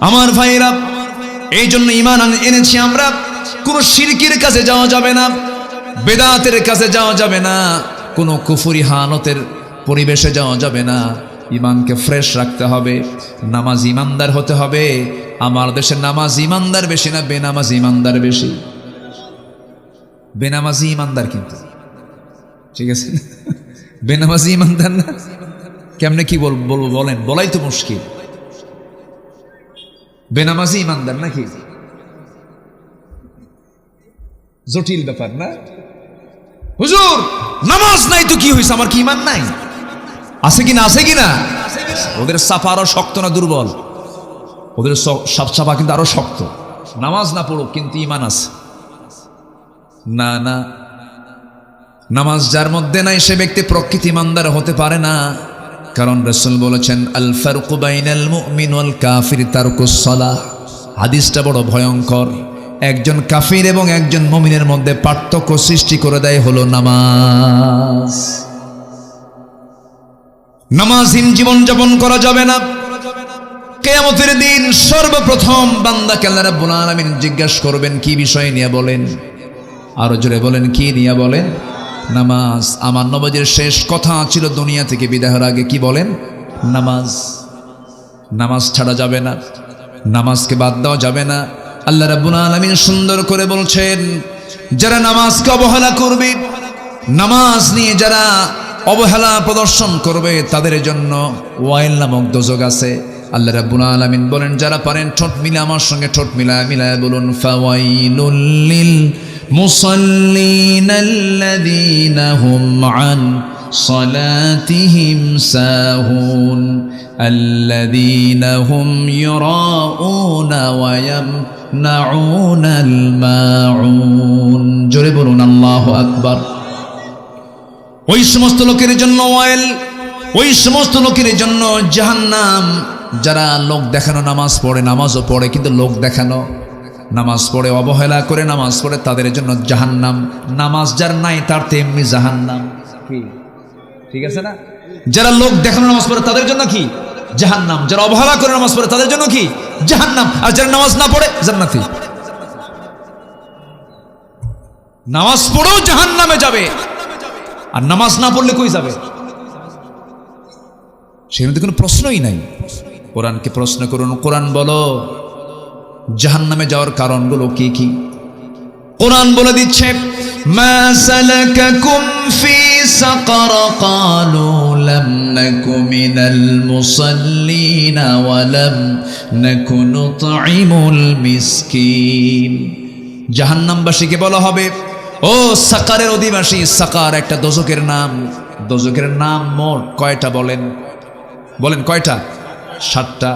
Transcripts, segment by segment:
আমার ভাইরা, এই জন্য ঈমান এনেছি আমরা। কোনো শিরকের কাছে যাওয়া যাবে না, বেদাতের কাছে যাওয়া যাবে না, কোনো কুফরি হালতের পরিবেশে যাওয়া যাবে না। ঈমানকে ফ্রেশ রাখতে হবে, নামাজ ঈমানদার হতে হবে। আমার দেশে নামাজ ঈমানদার বেশি না বেনামাজি ঈমানদার বেশি? বেনামাজি ঈমানদার, কিন্তু ঠিক আছে, বেনামাজি ঈমানদার না। কেমনে কি বলবো বলেন, বলাই তো মুশকিল। বেনামাজি ঈমানদার নাকি? জটিল ব্যাপার না? হুজুর নামাজ নাই তো কি হয়েছে, আমার কি ঈমান নাই? আছে কিনা, আছে কিনা? ওদের সাফা আরো শক্ত না দুর্বল? ওদের সব সাফা কিন্তু আরো শক্ত। নামাজ না পড়ুক কিন্তু ঈমান আছে। না না, নামাজ যার মধ্যে নাই সে ব্যক্তি প্রকৃত ঈমানদার হতে পারে না। কারণ রাসূল বলেছেন, আল ফারকু বাইনাল মুমিন ওয়াল কাফির তারকুস সালাহ। হাদিসটা বড় ভয়ঙ্কর। একজন কাফির এবং একজন মুমিনের মধ্যে পার্থক্য সৃষ্টি করে দেয় হলো নামাজ। নামাজহীন জীবন যাপন করা যাবে না। কিয়ামতের দিন সর্বপ্রথম বান্দাকে আল্লাহ রাব্বুল আলামিন জিজ্ঞাসা করবেন কি বিষয় নিয়ে, বলেন? আরো জোরে বলেন, কি নিয়ে? বলেন নামাজ। আমার নবীর শেষ কথা ছিল দুনিয়া থেকে বিদায়ের আগে, কি বলেন? নামাজ। নামাজ ছাড়া যাবে না, নামাজকে বাদ দেওয়া যাবে না। আল্লাহ রাব্বুল আলামিন সুন্দর করে বলছেন, যারা নামাজকে অবহেলা করবে, নামাজ নিয়ে যারা অবহেলা প্রদর্শন করবে, তাদের জন্য ওয়াইল নামক দোজখ আছে। আল্লাহ রাব্বুল আলামিন বলেন, যারা পারেন ঠোঁট মিলে আমার সঙ্গে ঠোঁট মিলায় বলুন, ফাওয়াইলুল লিল মুসাল্লিন আল্লাযীনা হুম আন সালাতিহিম সাহুন আল্লাযীনা হুম ইউরাউনা ওয়া ইয়ামনাউনাল মাউন। জোরে বলুন আল্লাহু আকবার। ওই সমস্ত লোকের জন্য ওয়াইল, ওই সমস্ত লোকের জন্য জাহান্নাম, যারা লোক দেখানো নামাজ পড়ে, নামাজও পড়ে কিন্তু লোক দেখানো নামাজ পড়ে, অবহেলা করে নামাজ পড়ে, তাদের জন্য জাহান্নাম। নামাজ যার নাই তার তেমনি জাহান্নাম। কি ঠিক আছে না? যারা লোক দেখানো নামাজ পড়ে তাদের জন্য কি? জাহান্নাম। যারা অবহেলা করে নামাজ পড়ে তাদের জন্য কি? জাহান্নাম। আর যারা নামাজ না পড়ে জান্নাতি। নামাজ পড়েও জাহান্নামে যাবে, আর নামাজ না পড়লে কই যাবে? সেখানে কোনো প্রশ্নই নাই। কোরআনকে প্রশ্ন করুন, কোরআন বলো জাহান্নামে যাওয়ার কারণগুলো কি কি? কোরআন বলে দিচ্ছে, মা সালাকাকুম ফি সাকার ক্বালু লাম নাকু মিনাল মুসাল্লিন ওয়া লাম নাকু নুতঈমুল মিসকিন। জাহান্নামবাসীকে বলা হবে, ও সাকারের অধিবাসী। সাকার একটা দোজখের নাম। দোজখের নাম মোট কয়টা বলেন? বলেন কয়টা? 7টা।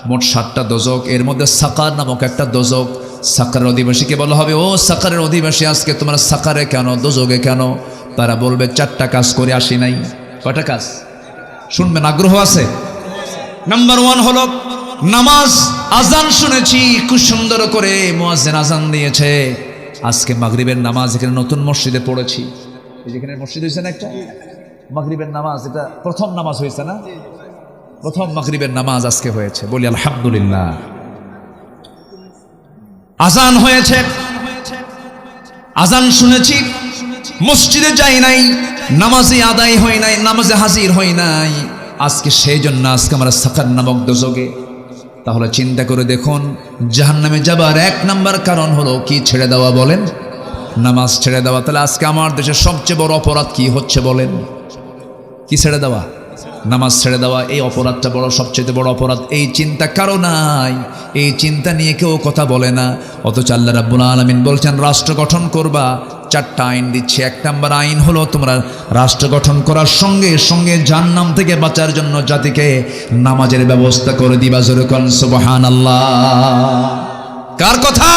মোট 7টা দোজখ, এর মধ্যে সাকার নামক একটা দোজখ। সাকারের অধিবাসীকে বলা হবে, ও সাকারের অধিবাসী, আজকে তোমরা সাকারে কেন, দোজখে কেন? তারা বলবে 4টা কাজ করে আসি নাই। কয়টা কাজ শুনবেন? আগ্রহ আছে? নাম্বার 1 হলো নামাজ। আজান শুনেছি খুব সুন্দর করে মুয়াজ্জিন আজান দিয়েছে। আজকে মাগরিবের নামাজ এখানে নতুন মসজিদে পড়েছি। যেখানে মসজিদ হয়েছে না একটা, মাগরিবের নামাজ, এটা প্রথম নামাজ হয়েছে না? প্রথম মাগরিবের নামাজ আজকে হয়েছে, বলি আলহামদুলিল্লাহ। আজান হয়েছে, আজান শুনেছি, মসজিদে যাই নাই, নামাজে আদায় হয় নাই, নামাজে হাজির হই নাই। আজকে সেই জন্য আজকে আমরা সাকার নামক দোজখে। তাহলে চিন্তা করে দেখুন, জাহান্নামে যাবার 1 নাম্বার কারণ হলো কি? ছেড়ে দেওয়া। বলেন নামাজ ছেড়ে দেওয়া। তাহলে আজকে আমার দেশে সবচেয়ে বড় অপরাধ কি হচ্ছে বলেন? কি ছেড়ে দেওয়া? নামাজ ছেড়ে দেওয়া। এই অপরাধটা বড়, সবচেয়ে বড় অপরাধ। এই চিন্তা কারো নাই, এই চিন্তা নিয়ে কেউ কথা বলে না। অথচ আল্লাহ রাব্বুল আলামিন বলছেন, রাষ্ট্র গঠন করবা, 4টা আইন দিচ্ছে। 1 নাম্বার আইন হলো তোমরা রাষ্ট্র গঠন করার সঙ্গে সঙ্গে জাহান্নাম থেকে বাঁচার জন্য জাতিকে নামাজের ব্যবস্থা করে দিবা। জোরে কোন সুবহানাল্লাহ। কার কথা?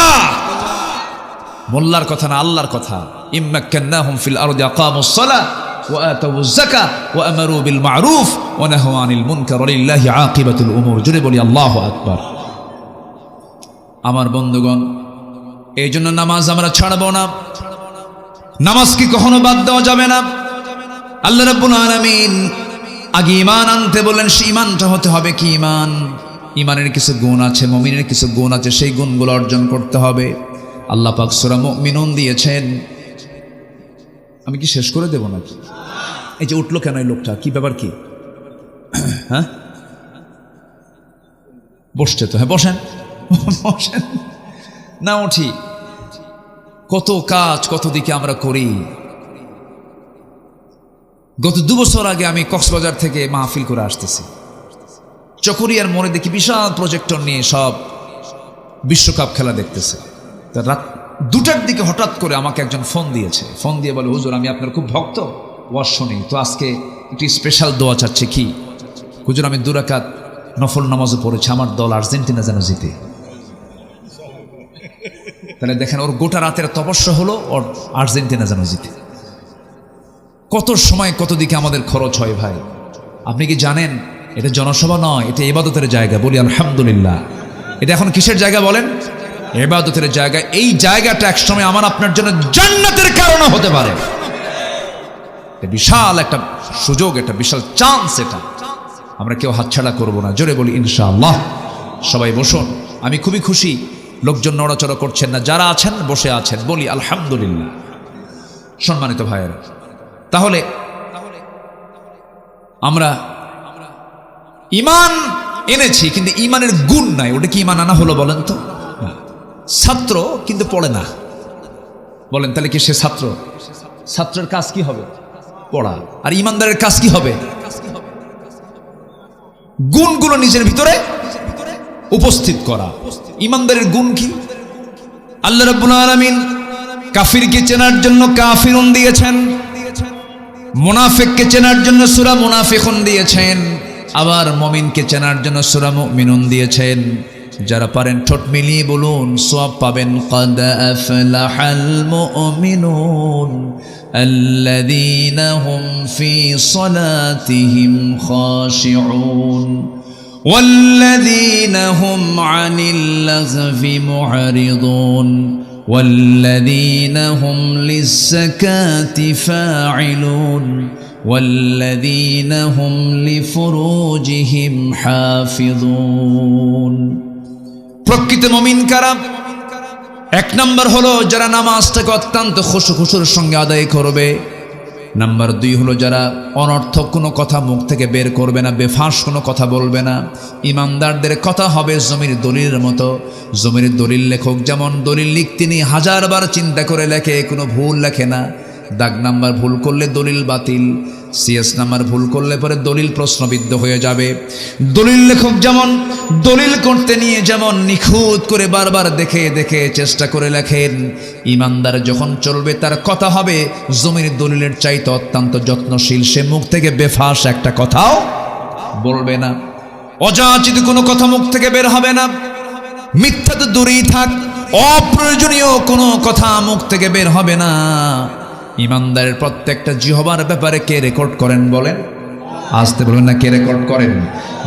মোল্লার কথা না, আল্লাহর কথা। ইম্মাক্কান্নাহুম ফিল আরদি আকামুস সালাহ ওয়া আতাউয যাকাহ ওয়া আমারু বিল মা'রুফ ওয়া নাহাউ আনিল মুনকার ওয়া লিল্লাহি আকিবাতুল উমুর। জোরে বলি আল্লাহু আকবার। আমার বন্ধুগণ, এই জন্য নামাজ আমরা ছাড়ব না, নামাজকে কখনো বাদ দেওয়া যাবে না। আল্লাহ রাব্বুল আলামিন আগে ঈমান আনতে বলেন, সেই ঈমানটা হতে হবে কি ঈমান? ইমানের কিছু গুণ আছে, মুমিনের কিছু গুণ আছে, সেই গুণগুলো অর্জন করতে হবে। আল্লাহ পাক সূরা মুমিনুন দিয়েছেন। আমি কি শেষ করে দেব নাকি? এই যে উঠলো কেন এই লোকটা, কি ব্যাপার কি? হ্যাঁ বসছে তো, হ্যাঁ বসেন বসেন না, উঠি। কত কাজ কত দিকে আমরা করি। গত 2 বছর আগে আমি কক্সবাজার থেকে মাহফিল করে আসতেছি, চকরিয়ার মোড়ে দেখি বিশাল প্রজেক্টর নিয়ে সব বিশ্বকাপ খেলা দেখতেছে। তা রাত 2টার দিকে হঠাৎ করে আমাকে একজন ফোন দিয়েছে, ফোন দিয়ে বলে, হুজুর আমি আপনার খুব ভক্ত, ওয়াজ শুনি, তো আজকে একটি স্পেশাল দোয়া চাচ্ছে। কি? হুজুর আমি 2 রাকাত নফল নামাজও পড়েছি, আমার দল আর্জেন্টিনা যেন জিতে। তাহলে দেখেন ওর গোটা রাতের তপস্যা হলো ওর আর্জেন্টিনা যেন জিতে। কত সময় কত দিকে আমাদের খরচ হয় ভাই। আপনি কি জানেন এটা জনসভা নয়, এটা ইবাদতের জায়গা। বলি আলহামদুলিল্লাহ। এটা এখন কিসের জায়গা বলেন? ইবাদতের জায়গা। এই জায়গাটা একসময় আমার আপনার জন্য জান্নাতের কারণ হতে পারে। বিশাল একটা সুযোগ, একটা বিশাল চান্স। এটা আমরা কেউ হাতছাড়া করবো না। জোরে বলি ইনশাআল্লাহ। সবাই বসুন। আমি খুবই খুশি, লোকজন নড়াচড়া করছেন না, যারা আছেন বসে আছেন। বলি আলহামদুলিল্লাহ। সম্মানিত ভাইয়েরা, তাহলে আমরা ঈমান এনেছি কিন্তু ঈমানের গুণ নাই। ওটা কি ঈমান আনা হলো বলেন তো? ছাত্র কিন্তু পড়ে না, বলেন তাহলে কি সে ছাত্র? ছাত্রের কাজ কি হবে? পড়া। আর ঈমানদারের কাজ কি হবে? গুণগুলো নিজের ভিতরে উপস্থিত করা। ঈমানদারের গুণ কি? আল্লাহ রাব্বুল আলামিন কাফিরকে চেনার জন্য কাফিরুন দিয়েছেন, মুনাফিককে চেনার জন্য সূরা মুনাফিকুন দিয়েছেন, আবার মুমিনকে চেনার জন্য সূরা মুমিনুন দিয়েছেন। যারা পারেন ঠোঁট মিলিয়ে বলুন, সওয়াব পাবেন। قد أفلح المؤمنون الذين هم في صلاتهم خاشعون والذين هم عن اللغو معرضون والذين هم للزكاة فاعلون والذين هم لفروجهم حافظون। প্রকৃত মুমিন কারা? 1 নম্বর হলো যারা নামাজটাকে অত্যন্ত খুশুর সঙ্গে আদায় করবে। নাম্বার 2 হলো যারা অনর্থক কোনো কথা মুখ থেকে বের করবে না, বেফাঁস কোনো কথা বলবে না। ইমানদারদের কথা হবে জমির দলিলের মতো। জমির দলিল লেখক যেমন দলিল লিখতে নিয়ে 1000 বার চিন্তা করে লেখে, কোনো ভুল লেখে না। দাগ নাম্বার ভুল করলে দলিল বাতিল, সিএস নাম্বার ভুল করলে পরে দলিল প্রশ্নবিদ্ধ হয়ে যাবে। দলিল লেখক যেমন দলিল করতে নিয়ে যেমন নিখুঁত করে বারবার দেখে দেখে চেষ্টা করে লেখেন, ইমানদার যখন চলবে তার কথা হবে জমির দলিলের চাইতে অত্যন্ত যত্নশীল। সে মুখ থেকে বেফাঁস একটা কথাও বলবে না, অযাচিত কোনো কথা মুখ থেকে বের হবে না। মিথ্যা তো দূরেই থাক, অপ্রয়োজনীয় কোনো কথা মুখ থেকে বের হবে না। ইমানদারের প্রত্যেকটা জিহবার ব্যাপারে কে রেকর্ড করেন বলেন? আসতে বলবেন না, কে রেকর্ড করেন?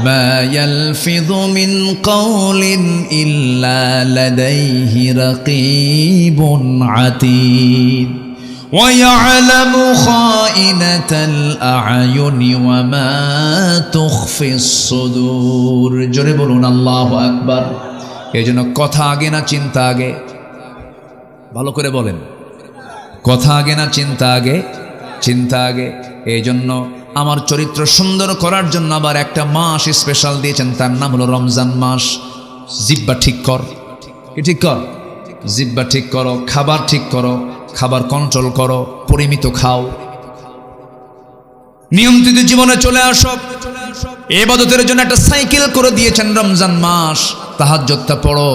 মা ইয়ালফিযু মিন কাওলিন ইল্লা লাদাইহি রাকীবুন আতীদ ওয়া ইয়ালামু খাইনাতাল আ'য়ুনি ওয়া মা তুখফিস সুদূর। জোরে বলুন আল্লাহু আকবার। এজন্য কথা আগে না চিন্তা আগে? ভালো করে বলেন, কথা আগে না চিন্তা আগে? চিন্তা আগে। এই জন্য আমার চরিত্র সুন্দর করার জন্য আবার একটা মাস স্পেশাল দিয়েছেন, তার নাম হলো রমজান মাস। জিহ্বা ঠিক কর, কি ঠিক কর? জিহ্বা ঠিক করো, খাবার ঠিক করো, খাবার কন্ট্রোল করো, পরিমিত খাও, নিয়ন্ত্রিত জীবনে চলে আসো। ইবাদতের জন্য একটা সাইকেল করে দিয়েছেন রমজান মাস। তাহাজ্জুদটা পড়ো,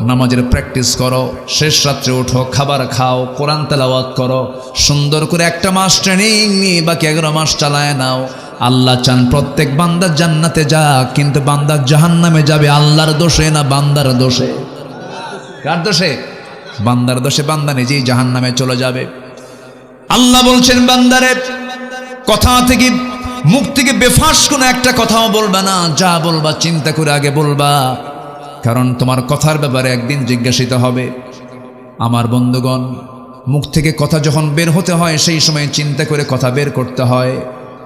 নামাজের প্র্যাকটিস করো, শেষ রাত্রে ওঠো, খাবার খাও, কোরআন তেলাওয়াত করো। সুন্দর করে একটা মাস ট্রেনিং নিয়ে বাকি 11 মাস চালায় নাও। আল্লাহ চান প্রত্যেক বান্দা জান্নাতে যাক, কিন্তু বান্দা জাহান্নামে যাবে আল্লাহর দোষে না বান্দার দোষে? কার দোষে? বান্দার দোষে। বান্দা নিজেই জাহান্নামে চলে যাবে। আল্লাহ বলছেন বান্দারে কথা থেকে, মুখ থেকে বেফাঁস কোনো একটা কথাও বলবা না। যা বলবা চিন্তা করে আগে বলবা, কারণ তোমার কথার ব্যাপারে একদিন জিজ্ঞাসিত হবে। আমার বন্ধুগণ, মুখ থেকে কথা যখন বের হতে হয় সেই সময় চিন্তা করে কথা বের করতে হয়।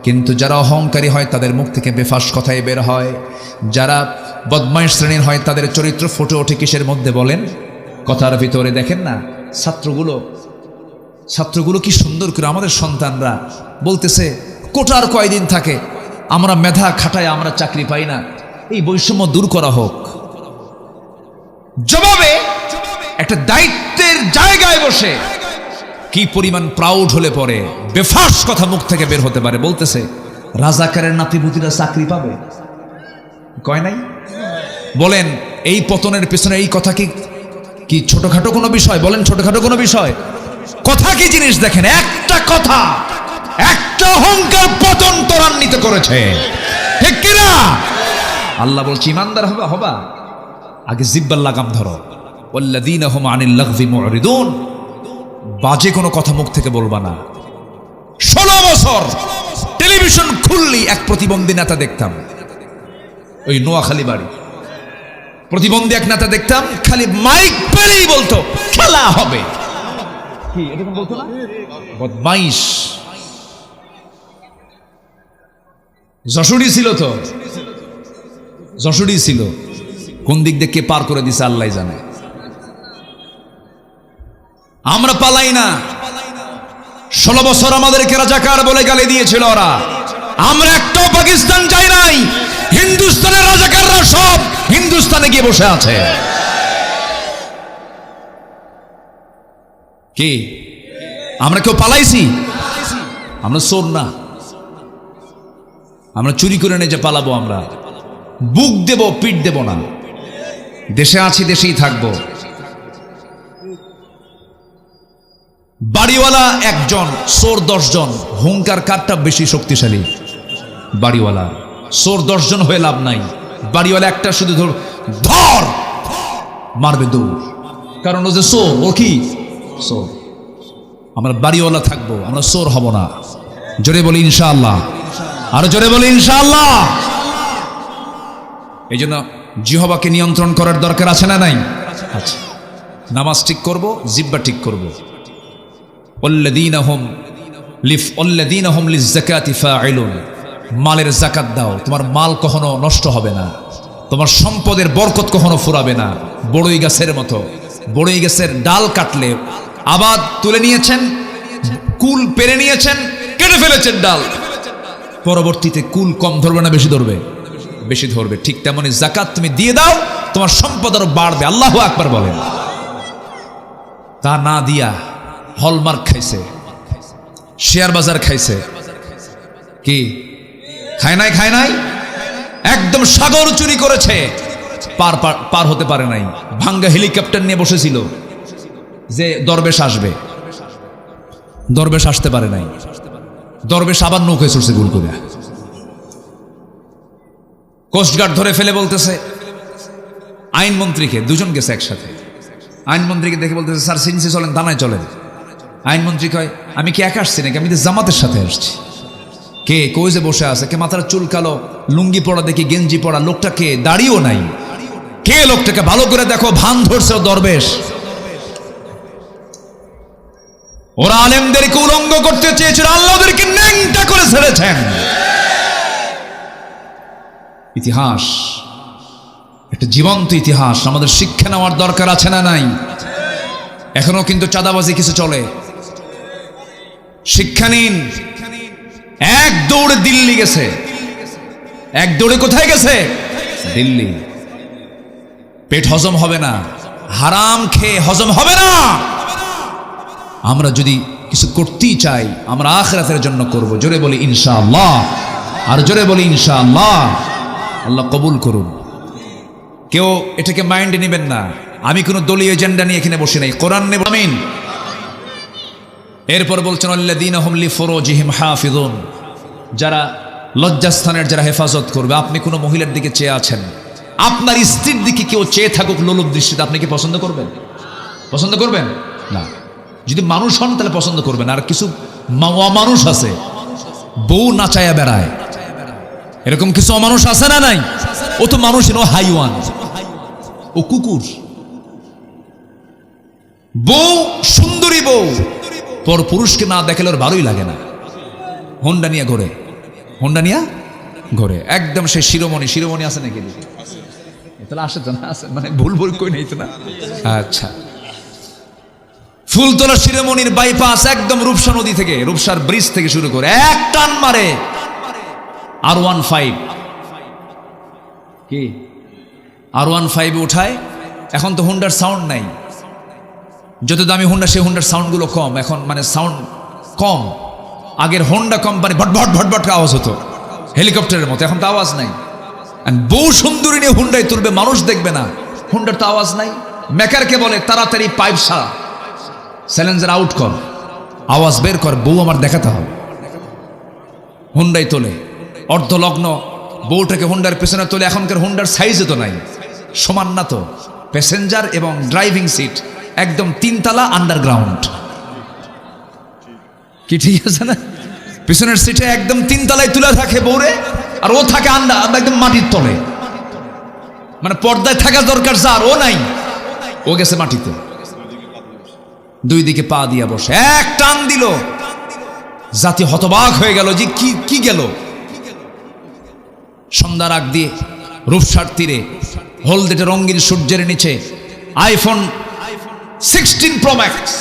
কিন্তু যারা অহংকারী হয় তাদের মুখ থেকে বেফাঁস কথাই বের হয়। যারা বদমাইশ শ্রেণীর হয়, তাদের চরিত্র ফুটে ওঠে কিসের মধ্যে বলেন? কথার ভিতরে। দেখেন না ছাত্রগুলো কি সুন্দর করে, আমাদের সন্তানরা বলতেছে কোটার কয়দিন থাকে, আমরা মেধা খাটায় আমরা চাকরি পাই না, এই বৈষম্য দূর করা হোক। জবাবে একটা দায়িত্বের জায়গায় বসে কি পরিমাণ প্রাউড হলে পরে বেফাস কথা মুখ থেকে বের হতে পারে, বলতেছে রাজাকারের নাতিপুতিরা চাকরি পাবে। কয় নাই? বলেন এই পতনের পিছনে এই কথা কি ছোটখাটো কোনো বিষয়? বলেন ছোটখাটো কোনো বিষয়? কথা কি জিনিস দেখেন, একটা কথা, একটা অহংকার পতন ত্বরান্বিত করেছে, ঠিক কিনা? আল্লাহ বলছে ইমানদার হবা আগে জিব্বার লাগাম ধরো, ওয়াল্লাযীনা হুম আনিল লাগযি মুরিদুন, বাজে কোনো কথা মুখ থেকে বলবা না। 16 বছর টেলিভিশন খুললি এক প্রতিবন্ধী নেতা দেখতাম, ওই নোয়াখালী বাড়ি, প্রতিবন্ধী এক নেতা দেখতাম, খালি মাইক পেলেই বলতো খেলা হবে। কি এরকম বলতো না? বদমাইশ। যশোরী ছিল তো, যশোরী ছিল, কোন দিক দিয়ে কে পার করে দিছে আল্লাহ জানে। আমরা পালাই না। 16 বছর আমাদেরকে রাজাকার বলে গালি দিয়েছিল ওরা, আমরা একটাও পাকিস্তান যাই নাই। হিন্দুস্তানের রাজাকাররা সব হিন্দুস্তানে গিয়ে বসে আছে। কি আমরা কেউ পালাইছি? আমরা চোর না, আমরা চুরি করে নিয়ে যে পালাবো, আমরা বুক দেব পিঠ দেব না। দেশে আছি, দেশেই থাকবো। বাড়িওয়ালা একজন, চোর 10 জন, হুঙ্কার কারটা বেশি শক্তিশালী? বাড়িওয়ালা। চোর 10 জন হয়ে লাভ নাই, বাড়িওয়ালা একটা শুধু ধর মারবে দৌড়, কারণ ও যে চোর, ও কি চোর। আমরা বাড়িওয়ালা থাকবো, আমরা চোর হব না। জোরে বলি ইনশাআল্লাহ, আরো জোরে বলি ইনশাআল্লাহ। এই জন্য জিহ্বাকে নিয়ন্ত্রণ করার দরকার আছে না নাই? আচ্ছা, নামাজ ঠিক করব, জিহ্বা ঠিক করব। ওয়াল্লাযীনা হুম লিয-যাকাতি ফাঈলুন, মালের যাকাত দাও, তোমার মাল কখনো নষ্ট হবে না, তোমার সম্পদের বরকত কখনো ফুরাবে না। বড়ই গাছের মতো, বড়ই গাছের ডাল কাটলে, আবাদ তুলে নিয়েছেন, কুল পেরে নিয়েছেন, কেটে ফেলেছেন ডাল, পরবর্তীতে কুল কম ধরবে না বেশি ধরবে? বেশি ধরবে। ঠিক তেমনি যাকাত তুমি দিয়ে দাও, তোমার সম্পদ আরো বাড়বে। আল্লাহু আকবার বলেন। তা না দিয়া হলমার্ক খাইছে, শেয়ার বাজার খাইছে, কি খায় নাই? খায় নাই। একদম সাগর চুরি করেছে, পার হতে পারে নাই। ভাঙ্গা হেলিকপ্টার নিয়ে বসেছিল যে দরবেশ আসবে, দরবেশ আসতে পারে নাই। দরবেশ আবার নৌকায় চড়ছে গুল করে। কোস্টগার্ড ধরে ফেলে বলতেছে আইনমন্ত্রীকে, দুজন গেছে একসাথে, আইনমন্ত্রীকে দেখে বলতেছে স্যার সিনসি চলেন, থানায় চলেন। আইনমন্ত্রী কয় আমি কি একা আসছি নাকি, আমি তো জামাতের সাথে আসছি। কে? কই যে বসে আছে, কে মাথার চুল কালো, লুঙ্গি পড়া দেখি, গেঞ্জি পড়া, লোকটা কে? দাড়িও নাই। কে লোকটাকে? ভালো করে দেখো, ভান ধরছে ও দরবেশ। ওরা আলেমদেরকে উলঙ্গ করতে চেয়েছিল, আল্লাহ ওদেরকে ন্যাংটা করে ছেড়েছেন। ইতিহাস একটা জীবন্ত ইতিহাস, আমাদের শিক্ষা নেওয়ার দরকার আছে না নাই? এখনো কিন্তু চাঁদাবাজি কিছু চলে, শিক্ষা নিন। এক দৌড়ে দিল্লি গেছে, এক দৌড়ে কোথায় গেছে? দিল্লি। পেট হজম হবে না, হারাম খেয়ে হজম হবে না। আমরা যদি কিছু করতেই চাই, আমরা আখিরাতের জন্য করব। জোরে বলি ইনশাআল্লাহ, আর জোরে বলি ইনশাআল্লাহ। আল্লাহ কবুল করুন। কেউ এটাকে মাইন্ডে নেবেন না, আমি কোনো দলীয় এজেন্ডা নিয়ে এখানে বসে নাই, কোরআন নেব। আমিন। এরপর বলছেন আল্লাযীনা হুম লিফুরুজিহিম হাফিজুন, যারা লজ্জাস্থানের যারা হেফাজত করবে। আপনি কোনো মহিলার দিকে চেয়ে আছেন, আপনার স্ত্রীর দিকে কেউ চেয়ে থাকুক লোলুপ দৃষ্টিতে, আপনি কি পছন্দ করবেন? পছন্দ করবেন না। যদি মানুষ হন তাহলে পছন্দ করবেন। আর কিছু অমানুষ আছে, বউ নাচায়া বেড়ায়, এরকম কিছু অমানুষ আছে না নাই? ও তো মানুষ ও হাইওয়ান, ও কুকুর। বউ সুন্দরী বউ পর পুরুষকে না দেখালে ওর ভালোই লাগে না। হোন্ডা নিয়ে ঘোরে, হোন্ডা নিয়ে ঘোরে, একদম সে শিরোমণি। শিরোমণি আছে নাকি? তাহলে আসে তো না, আসে মানে ভুল ভুল কই নেই তো না। আচ্ছা, ফুলতলা শিরোমণির বাইপাস একদম রূপসা নদী থেকে, রূপসার ব্রিজ থেকে শুরু করে এক টান মারে R15 কি R15 উঠায়। এখন তো হুন্ডার সাউন্ড নাই, যত দামি হুন্ডা সেই হুন্ডার সাউন্ডগুলো কম, এখন মানে সাউন্ড কম। আগের হোন্ডা কোম্পানি ভটভট ভটভট আওয়াজ হতো হেলিকপ্টারের মতো, এখন তো আওয়াজ নাই। বউ সুন্দরী নিয়ে হুন্ডায় তুলবে, মানুষ দেখবে না, হুন্ডার তো আওয়াজ নাই। মেকারকে বলে তাড়াতাড়ি পাইপ সারা, স্যালেঞ্জার আউট কর, আওয়াজ বের কর, বউ আমার দেখাতে হবে। হুন্ডায় তোলে, অর্ধলগ্ন বউটাকে হুন্ডার পেছনে তোলে। এখনকার হুন্ডার সাইজে তো নাই, সমান না তো, প্যাসেঞ্জার এবং ড্রাইভিং সিট একদম 3 তলা আন্ডারগ্রাউন্ড, কি ঠিক আছে না? পিছনের সিটে একদম 3 তলায় তুলে থাকে বউরে, আর ও থাকে একদম মাটির তলে, মানে পর্দায় থাকা দরকার যার, ও নাই, ও গেছে মাটিতে, 2 দিকে পা দিয়া বসে। এক টান দিল, জাতি হতবাক হয়ে গেল যে কি গেল। সন্ধ্যার আগ দিয়ে রূপসার তীরে হলদেটে রঙিন সূর্যের নিচে আইফোন 16 প্রো ম্যাক্স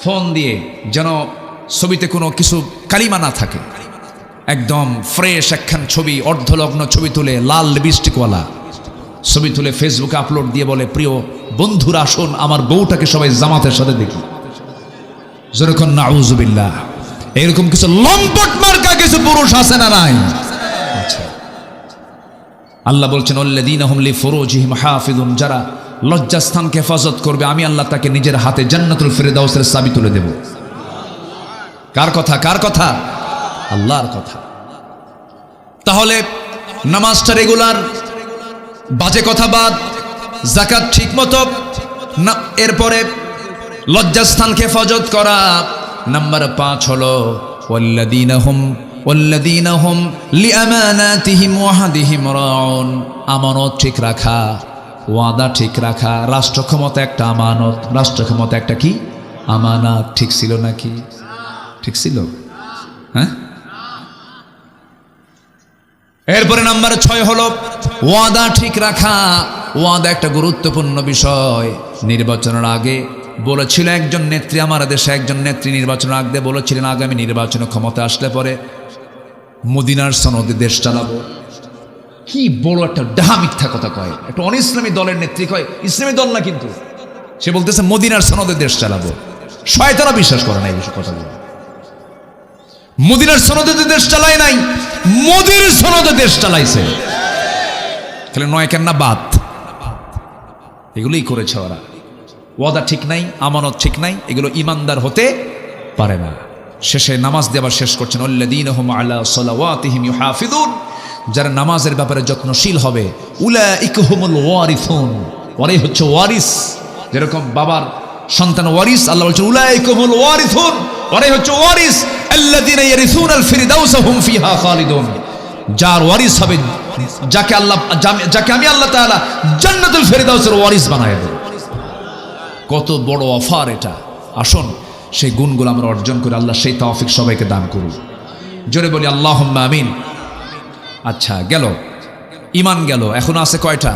ফোন দিয়ে, যেন ছবিতে কোনো কিছু কালিমা না থাকে, একদম ফ্রেশ একখান ছবি, অর্ধলগ্ন ছবি তুলে, লাল লিপস্টিকওয়ালা ছবি তুলে ফেসবুকে আপলোড দিয়ে বলে, প্রিয় বন্ধুরা আসুন আমার বউটাকে সবাই জামাতের সাথে দেখি। যেরকম নাউজুবিল্লাহ, এরকম কিছু লম্পট মার্কা কিছু পুরুষ আছে না নাই? আচ্ছা, আল্লাহ বলছেন আল্লাযীনা হুম লিফুরুজিহিম হাফিজুন, যারা লজ্জাস্থানকে হেফাজত করবে আমি আল্লাহ তাকে নিজের হাতে জান্নাতুল ফিরদাউসের চাবি তুলে দেব। কার কথা? কার কথা? আল্লাহর কথা। তাহলে নামাজটা রেগুলার, বাজে কথা বাদ, যাকাত ঠিক মতো, এরপরে লজ্জাস্থানকে হেফাজত করা। নাম্বার 5 হলো ওয়াল্লাযীনা হুম লিআমানাতিহিম ওয়াহাদিহিম রাউন, আমানত ঠিক রাখা, ওয়াদা ঠিক রাখা। রাষ্ট্র ক্ষমতা একটা আমানত, রাষ্ট্র ক্ষমতা একটা কি আমানত। ঠিক ছিল নাকি? ঠিক ছিল? হ্যাঁ। এরপরে নাম্বার 6 হলো ওয়াদা ঠিক রাখা। ওয়াদা একটা গুরুত্বপূর্ণ বিষয়। নির্বাচনের আগে বলেছিল একজন নেত্রী, আমার দেশে একজন নেত্রী নির্বাচনের আগে বলেছিলেন, আগামী নির্বাচনে ক্ষমতা আসলে পরে মদিনার সনদে দেশ চালাবো। কি বড় একটা ডাহা মিথ্যা কথা কয়, একটা অনিসলামী দলের নেত্রী কয়, ইসলামী দল না কিন্তু, সে বলতেছে মদিনার সনদে দেশ চালাবো। শয়তানরা বিশ্বাস করে না এই কথাগুলো। মদিনার সনদে দেশ চালায় নাই, মোদির সনদে দেশ চালাইছে। তাহলে 9 কেন্না বাদ, এগুলোই করেছে ওরা। ওয়াদা ঠিক নাই, আমানত ঠিক নাই, এগুলো ইমানদার হতে পারে না। শেষে নামাজ দেওয়া শেষ করছেন আল্লাযীনা হুম আলা সালাওয়াতিহিম ইউহাফিজুন, যারা নামাজের ব্যাপারে যত্নশীল হবে। উলাইকা হুমুল ওয়ারিসুন, ওরাই হচ্ছে ওয়ারিস। যেরকম বাবার সন্তান ওয়ারিস, আল্লাহ বলছেন উলাইকা হুমুল ওয়ারিসুন, ওরাই হচ্ছে ওয়ারিস। আল্লাযীনা ইয়ারিসুনাল ফিরদাউসা হুম ফিহা খালিদুন, যার ওয়ারিস হবে, যাকে আমি আল্লাহ তাআলা জান্নাতুল ফিরদাউসের ওয়ারিস বানায় দেব। কত বড় অফার এটা! আসুন সেই গুণগুলো আমরা অর্জন করে আল্লাহ সেই তৌফিক সবাইকে দান করুন। জোরে বলি আল্লাহুম্মা আমিন। আচ্ছা, গেল ঈমান, গেল। এখন আছে কয়টা?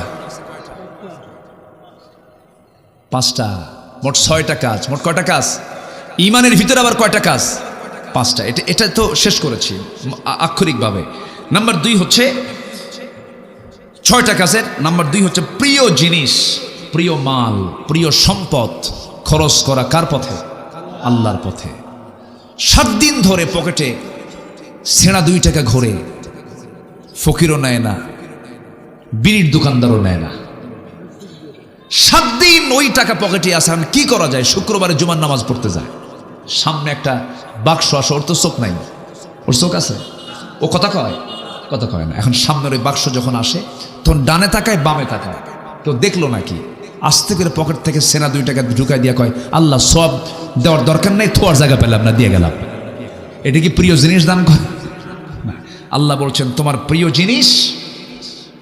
5টা। মোট 6টা কাজ। মোট কয়টা কাজ? ঈমানের ভিতরে আবার কয়টা কাজ? 5টা। এটা তো শেষ করেছি আক্ষরিকভাবে। নাম্বার 2 হচ্ছে 6টা কাজের নাম্বার 2 হচ্ছে প্রিয় জিনিস, প্রিয় মাল, প্রিয় সম্পদ খরচ করা। কার পথে? আল্লাহর পথে। 7 দিন ধরে পকেটে ছেঁড়া 2 টাকা ঘোরে, ফকিরও নেয় না, বিড়ির দোকানদারও নেয় না। 7 দিন ওই টাকা পকেটে আসে। এখন কি করা যায়? শুক্রবারে জুমার নামাজ পড়তে যায়, সামনে একটা বাক্স আসে, ওর তো চোখ নাই, ওর চোখ আছে, ও কথা কয়? কথা কয় না। এখন সামনের ওই বাক্স যখন আসে তখন ডানে তাকায় বামে তাকায়, তো দেখলো নাকি, আস্তে করে পকেট থেকে সেনা 2 টাকা ঢুকাই দিয়া কয়, আল্লাহ সব দেওয়ার দরকার নেই, থোয়ার জায়গা পেলাম না, দিয়ে গেলাম। এটা কি প্রিয় জিনিস দান করে? আল্লাহ বলছেন তোমার প্রিয় জিনিস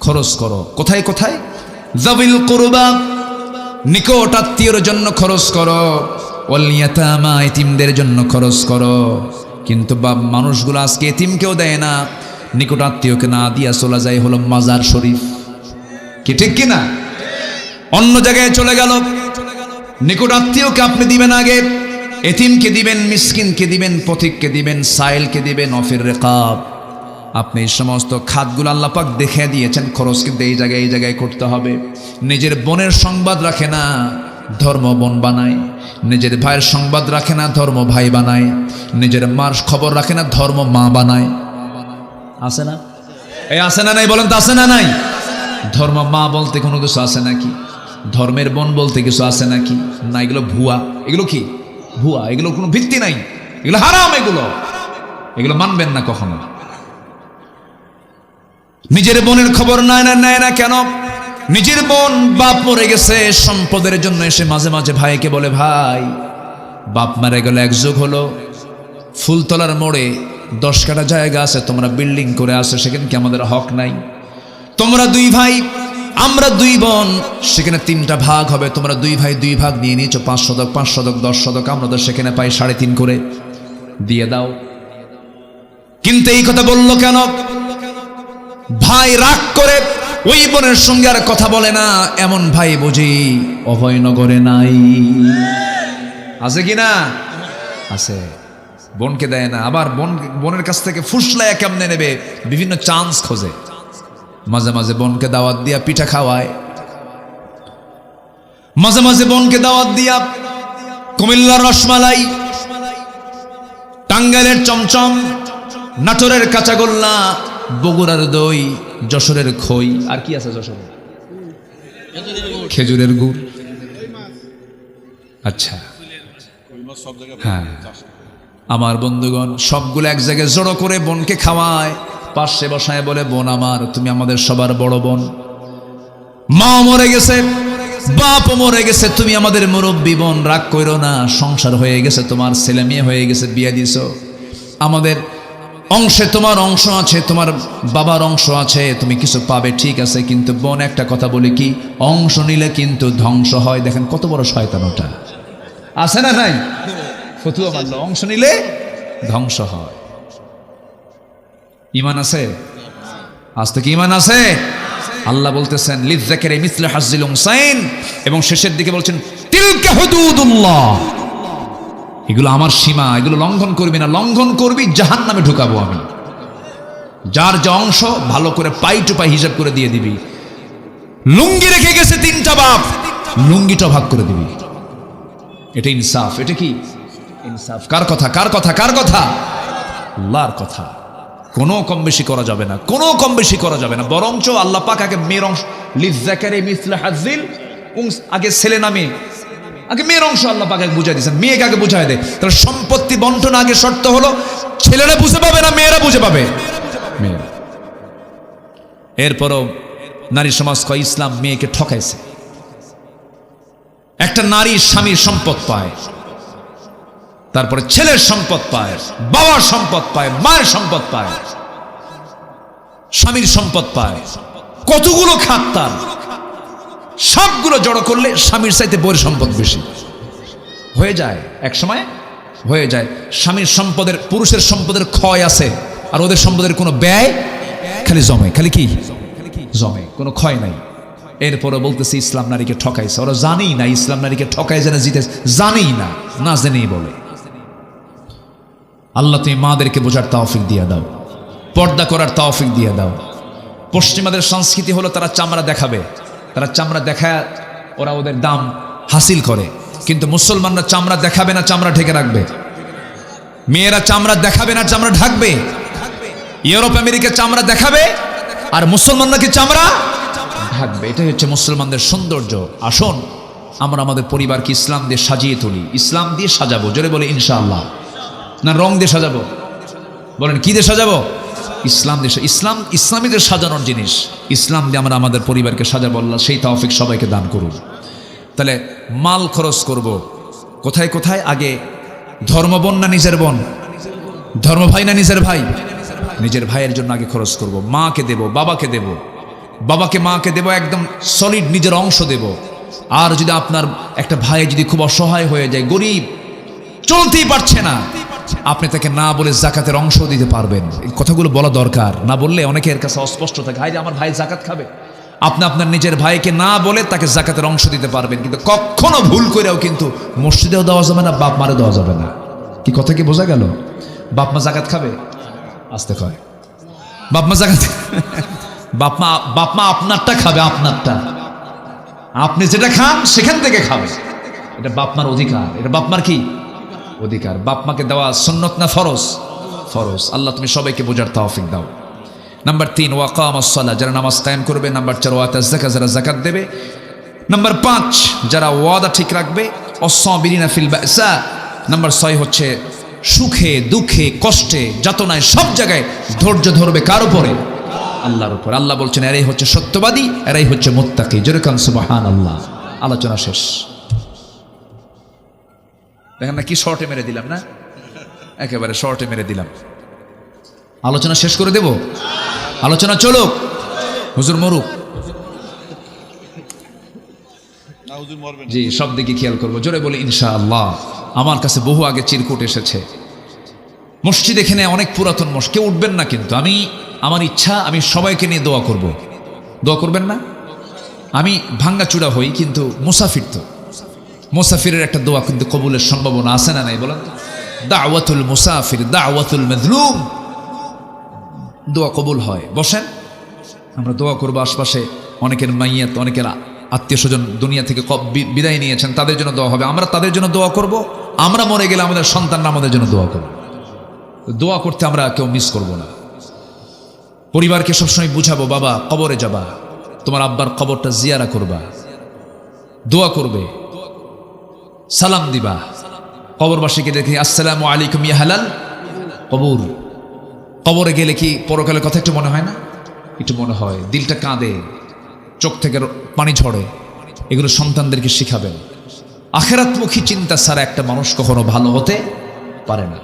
খরচ করো। কোথায় কোথায়? যাবিল কুরবা, নিকট আত্মীয়র জন্য খরচ করো। ওয়াল ইয়াতামা, এতিমদের জন্য খরচ করো। কিন্তু মানুষগুলো আজকে এতিমকেও দেয় না, নিকট আত্মীয়কে না দিয়া চলে যায় হলো মাজার শরীফ। কি ঠিক কিনা? অন্য জায়গায় চলে গেল, নিকট আত্মীয়কে আপনি দিবেন আগে, এতিমকে দিবেন, মিসকিনকে দিবেন, পথিককে দিবেন, সাইলকে দিবেন, অফির রেকাব। আপনি এই সমস্ত খাতগুলো আল্লাহ পাক দেখে দিয়েছেন, খরচ কিন্তু এই জায়গায় করতে হবে। নিজের বোনের সংবাদ রাখে না, ধর্ম বোন বানায়। নিজের ভাইয়ের সংবাদ রাখে না, ধর্ম ভাই বানায়। নিজের মার খবর রাখে না, ধর্ম মা বানায়। আছে না? এই আছে না নাই বলেন তো, আছে না নাই? ধর্ম মা বলতে কোনো কিছু আছে নাকি? ধর্মের বোন বলতে কিছু আছে নাকি? না, এগুলো ভুয়া। এগুলো কি ভুয়া? এগুলো কোনো ভিত্তি নাই, এগুলো হারাম, এগুলো মানবেন না কখনো। নিজের বোনের খবর নেয় না কেন? নিজের বোন বাপ মরে গেছে, সম্পদের জন্য এসে মাঝে মাঝে ভাইকে বলে, ভাই বাপ মারা গেল, এক যুগ হলো, ফুলতলার মোড়ে 10 কাঠা জায়গা আছে, তোমরা বিল্ডিং করে আসো, সেখানে কি আমাদের হক নাই? তোমরা 2 ভাই, আমরা 2 বোন, সেখানে 3টা ভাগ হবে, তোমরা 2 ভাই 2 ভাগ নিয়ে নিয়েছো, 5 শতক 5 শতক 10 শতক, আমরা তো সেখানে পাই 3.5 করে, দিয়ে দাও। কিন্তু এই কথা বললো কেন? ভাই রাগ করে ওই বোনের সঙ্গে আর কথা বলে না, এমন ভাই বুঝি অভয়নগরে নাই? আছে কি না? আছে। বোনকে দেয় না, আবার বোনের কাছ থেকে ফুসলায় কেমনে নেবে, বিভিন্ন চান্স খোঁজে। মাঝে মাঝে বোনকে দাওয়াত দিয়া পিঠা খাওয়ায়, মাঝে মাঝে বোনকে দাওয়াত দিয়া কুমিল্লার রসমালাই, টাঙ্গাইলের চমচম, নাটোরের কাঁচাগোল্লা, বগুড়ার দই, যশোরের খই, আর কি আছে যশোরে? খেজুরের গুড়। আচ্ছা, হ্যাঁ, আমার বন্ধুগণ সবগুলো এক জায়গায় জড়ো করে বোনকে খাওয়ায়, পাশে বসায় বলে, বোন আমার, তুমি আমাদের সবার বড় বোন, মা মরে গেছে, বাপ মরে গেছে, তুমি আমাদের মুরব্বী বোন, রাগ কইরো না, সংসার হয়ে গেছে, তোমার ছেলে মেয়ে হয়ে গেছে, বিয়ে দিছো, আমাদের অংশে তোমার অংশ আছে, তোমার বাবার অংশ আছে, তুমি কিছু পাবে, ঠিক আছে, কিন্তু বোন একটা কথা বলি, কি অংশ নিলে কিন্তু ধ্বংস হয়। দেখেন কত বড় শয়তান ওটা, আছে না নাই? ফতুয়া মানলো, অংশ নিলে ধ্বংস হয়। ঈমান আছে? আজ থেকে ঈমান আছে? আল্লাহ বলতেছেন লিযযাকারি মিসলু হাজ্জিল উনসাইন, এবং শেষের দিকে বলছেন তিলকা হুদুদুল্লাহ, এগুলো আমার সীমা, এগুলো লঙ্ঘন করবি না, লঙ্ঘন করবি জাহান্নামে ঢুকাবো আমি। যার যে অংশ ভালো করে পাই টু পাই হিসাব করে দিয়ে দিবি। লুঙ্গি রেখে গেছে 3টা বাপ, লুঙ্গিটা ভাগ করে দিবি। এটা ইনসাফ। এটা কি ইনসাফ? কার কথা? কার কথা? কার কথা? আল্লাহর কথা। কোনো কম বেশি করা যাবে না, কোনো কম বেশি করা যাবে না। বরঞ্চ আল্লাহ পাক আগে মেয়ের অংশ, লিযযাকারি মিসলু হাজ্জিল উনসাইন, আগে ছেলে না মেয়ে, আগে মেয়ের অংশ আল্লাহ পাক আগে বুঝাই দিয়েছেন, মেয়েকে আগে বুঝাই দেয়। তাহলে সম্পত্তি বন্টন আগে শর্ত হলো ছেলেরা বুঝে পাবে না মেয়েরা বুঝে পাবে? মেয়েরা। এরপরও নারী সমাজ কয় ইসলাম মেয়েকে ঠকাইছে। একটা নারী স্বামীর সম্পদ পায়, তারপরে ছেলের সম্পদ পায়, বাবার সম্পদ পায়, মায়ের সম্পদ পায়, স্বামীর সম্পদ পায়, কতগুলো খাত তার, সবগুলো জড়ো করলে স্বামীর চাইতে বউয়ের সম্পদ বেশি হয়ে যায়। এক সময় হয়ে যায় স্বামীর সম্পদের, পুরুষের সম্পদের ক্ষয় আছে, আর ওদের সম্পদের কোনো ব্যয়, খালি জমে, খালি কি জমে, কোনো ক্ষয় নাই। এরপরে বলতেছে ইসলাম নারীকে ঠকাইছে। ওরা জানেই না ইসলাম নারীকে ঠকায়, যেন জিতে, জানেই না, না জেনেই বলে। আল্লাহ তুমি মাদেরকে বোঝার তৌফিক দিয়ে দাও, পর্দা করার তৌফিক দিয়ে দাও। পশ্চিমাদের সংস্কৃতি হলো তারা চামড়া দেখাবে, তারা চামড়া দেখায় ওরা ওদের দাম হাসিল করে, কিন্তু মুসলমানরা চামড়া দেখাবে না, চামড়া ঢেকে রাখবে। মেয়েরা চামড়া দেখাবে না, চামড়া ঢাকবে। ইউরোপ আমেরিকা চামড়া দেখাবে, আর মুসলমানরা কি চামড়া ঢাকবে। এটাই হচ্ছে মুসলমানদের সৌন্দর্য। আসুন আমরা আমাদের পরিবারকে ইসলাম দিয়ে সাজিয়ে তুলি, ইসলাম দিয়ে সাজাবো। জোরে বলে ইনশাআল্লাহ। না রং দিয়ে সাজাবো? বলেন কি দিয়ে সাজাবো? ইসলাম দিয়ে। ইসলাম ইসলামীদের সাজানোর জিনিস, ইসলাম দিয়ে আমরা আমাদের পরিবারকে সাজাবো। আল্লাহ সেই তৌফিক সবাইকে দান করুন। তাহলে মাল খরচ করব কোথায় কোথায়? আগে ধর্ম বোন না নিজের বোন? ধর্ম ভাই না নিজের ভাই? নিজের ভাইয়ের জন্য আগে খরচ করব। মাকে দেব, বাবাকে দেব, বাবাকে মাকে দেব, একদম সলিড নিজের অংশ দেব। আর যদি আপনার একটা ভাই যদি খুব অসহায় হয়ে যায়, গরিব, চলতেই পারছে না, আপনি তাকে না বলে জাকাতের অংশ দিতে পারবেন। এই কথাগুলো বলা দরকার। না বললে অনেকের কাছে অস্পষ্ট থাকে, হাই আমার ভাই জাকাত খাবে, আপনি আপনার নিজের ভাইকে না বলে তাকে জাকাতের অংশ দিতে পারবেন, কিন্তু কখনো ভুল করেও কিন্তু মসজিদেও দেওয়া যাবে না, বাপ মারে দেওয়া যাবে না। কি কথা কি বোঝা গেল? বাপ মা জাকাত খাবে? আসতে কয় বাপ মা জাকাত বাপ মা আপনারটা খাবে, আপনারটা আপনি যেটা খান সেখান থেকে খাবে, এটা বাপ মার অধিকার, এটা বাপ মার কি অধিকার। বাপ মাকে দেওয়া সুন্নত না ফরজ? ফরজ। আল্লাহ তুমি সবাইকে বোঝার তৌফিক দাও। নাম্বার 3 ওয়াকামাস সালাহ, যারা নামাজ কায়েম করবে। নাম্বার 4 ওয়াতাজ যাকাত, যারা যাকাত দেবে। নাম্বার 5 যারা ওয়াদা ঠিক রাখবে। অস-সাবিরিনা ফিল বাসা। নাম্বার 6 হচ্ছে সুখে দুঃখে কষ্টে যাতনায় সব জায়গায় ধৈর্য ধরবে। কার উপরে? আল্লাহর উপর। আল্লাহ বলছেন এরাই হচ্ছে সত্যবাদী, এরাই হচ্ছে মুত্তাকি। জোরে কান সুবহানাল্লাহ। আলোচনা শেষ। দেখেন না কি শর্টে মেরে দিলাম, না একেবারে শর্টে মেরে দিলাম। আলোচনা শেষ করে দেব? আলোচনা চলুক, হুজুর মরুক। জি, সব দিকে খেয়াল করবো। জোরে বলি ইনশাআল্লাহ। আমার কাছে বহু আগে চিরকুট এসেছে। মসজিদ এখানে অনেক পুরাতন মসজিদ, কেউ উঠবেন না, কিন্তু আমার ইচ্ছা আমি সবাইকে নিয়ে দোয়া করব। দোয়া করবেন না? আমি ভাঙ্গাচূড়া হই, কিন্তু মুসাফির তো, মুসাফিরের একটা দোয়া কিন্তু কবুলের সম্ভাবনা আছে না নাই বলেন? দাওয়াতুল মুসাফির দাওয়াতুল মাজলুম, দোয়া কবুল হয়। বসেন, আমরা দোয়া করবো। আশপাশে অনেকের মাইয়াত, অনেকের আত্মীয় স্বজন দুনিয়া থেকে বিদায় নিয়েছেন, তাদের জন্য দোয়া হবে। আমরা তাদের জন্য দোয়া করব। আমরা মরে গেলে আমাদের সন্তানরা আমাদের জন্য দোয়া করবে। দোয়া করতে আমরা কেউ মিস করব না। পরিবারকে সবসময় বুঝাবো, বাবা কবরে যাবা, তোমার আব্বার কবরটা জিয়ারা করবা, দোয়া করবে, সালাম দিবা। কবরবাসীকে দেখে আসসালামু আলাইকুম ইয়া হালাল কবর। কবরে গেলে কি পরকালের কথা একটু মনে হয় না? একটু মনে হয়, দিলটা কাঁদে, চোখ থেকে পানি ঝরে। এগুলো সন্তানদেরকে শিখাবেন। আখিরাতমুখী চিন্তা ছাড়া একটা মানুষ কখনো ভালো হতে পারে না।